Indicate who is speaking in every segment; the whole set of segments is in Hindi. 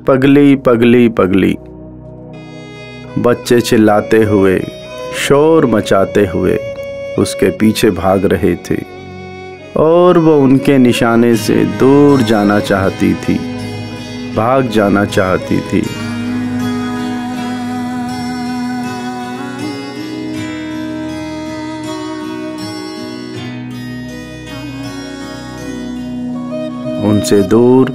Speaker 1: पगली पगली पगली। बच्चे चिल्लाते हुए, शोर मचाते हुए उसके पीछे भाग रहे थे और वो उनके निशाने से दूर जाना चाहती थी, भाग जाना चाहती थी। उनसे दूर,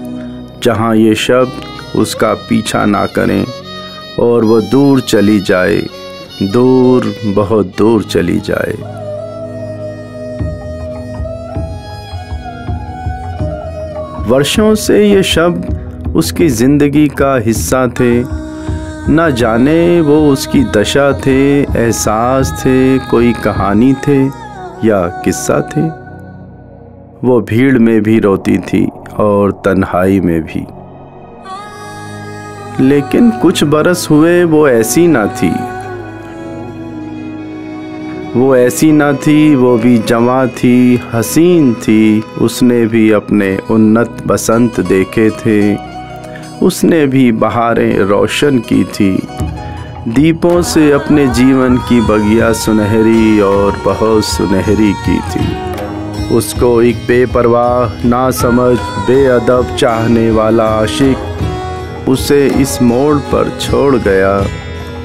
Speaker 1: जहाँ ये शब्द उसका पीछा ना करें और वो दूर चली जाए, दूर, बहुत दूर चली जाए। वर्षों से ये शब्द उसकी जिंदगी का हिस्सा थे। न जाने वो उसकी दशा थे, एहसास थे, कोई कहानी थे या किस्सा थे। वो भीड़ में भी रोती थी और तन्हाई में भी। लेकिन कुछ बरस हुए वो ऐसी ना थी, वो ऐसी ना थी, वो भी जवां थी, हसीन थी। उसने भी अपने उन्नत बसंत देखे थे, उसने भी बहारें रोशन की थी। दीपों से अपने जीवन की बगिया सुनहरी और बहुत सुनहरी की थी। उसको एक बेपरवाह, नासमझ, बेअदब चाहने वाला आशिक उसे इस मोड़ पर छोड़ गया।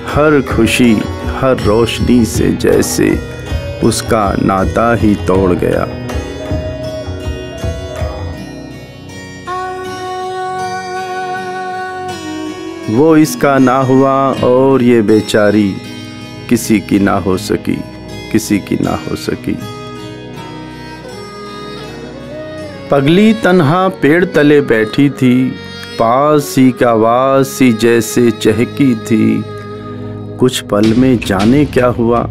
Speaker 1: हर खुशी, हर रोशनी से जैसे उसका नाता ही तोड़ गया। वो इसका ना हुआ और ये बेचारी किसी की ना हो सकी, किसी की ना हो सकी। पगली तन्हा पेड़ तले बैठी थी, पास ही का आवाज सी जैसे चहकी थी। कुछ पल में जाने क्या हुआ,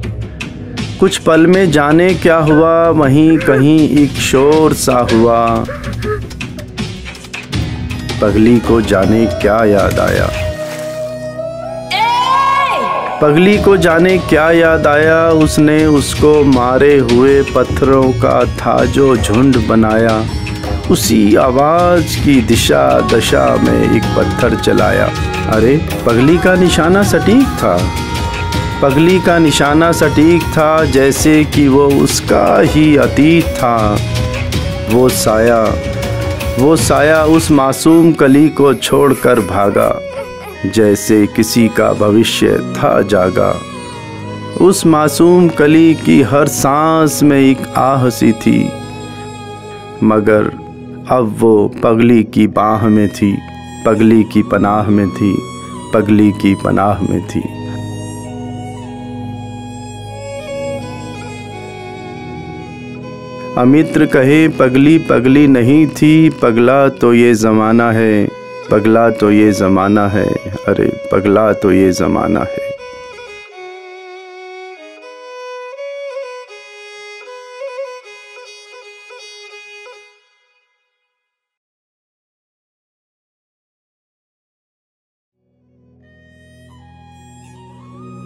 Speaker 1: कुछ पल में जाने क्या हुआ, वहीं कहीं एक शोर सा हुआ। पगली को जाने क्या याद आया, पगली को जाने क्या याद आया। उसने उसको मारे हुए पत्थरों का था जो झुंड बनाया। उसी आवाज की दिशा दशा में एक पत्थर चलाया। अरे, पगली का निशाना सटीक था, पगली का निशाना सटीक था, जैसे कि वो उसका ही अतीत था। वो साया उस मासूम कली को छोड़कर भागा, जैसे किसी का भविष्य था जागा। उस मासूम कली की हर सांस में एक आह सी थी, मगर अब वो पगली की बाह में थी, पगली की पनाह में थी, पगली की पनाह में थी। अमित्र कहे पगली पगली नहीं थी, पगला तो ये ज़माना है, पगला तो ये ज़माना है, अरे पगला तो ये ज़माना है।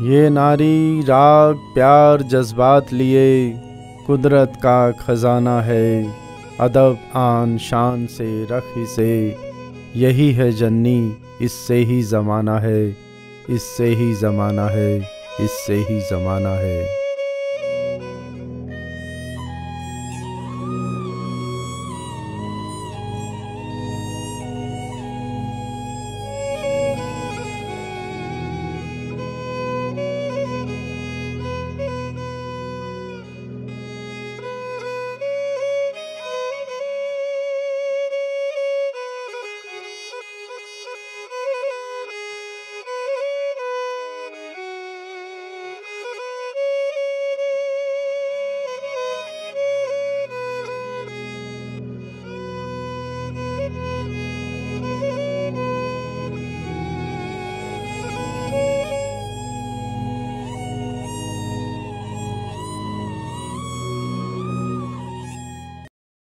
Speaker 1: ये नारी राग प्यार जज्बात लिए कुदरत का खजाना है। अदब आन शान से रख इसे, यही है जन्नी, इससे ही ज़माना है, इससे ही ज़माना है, इससे ही ज़माना है।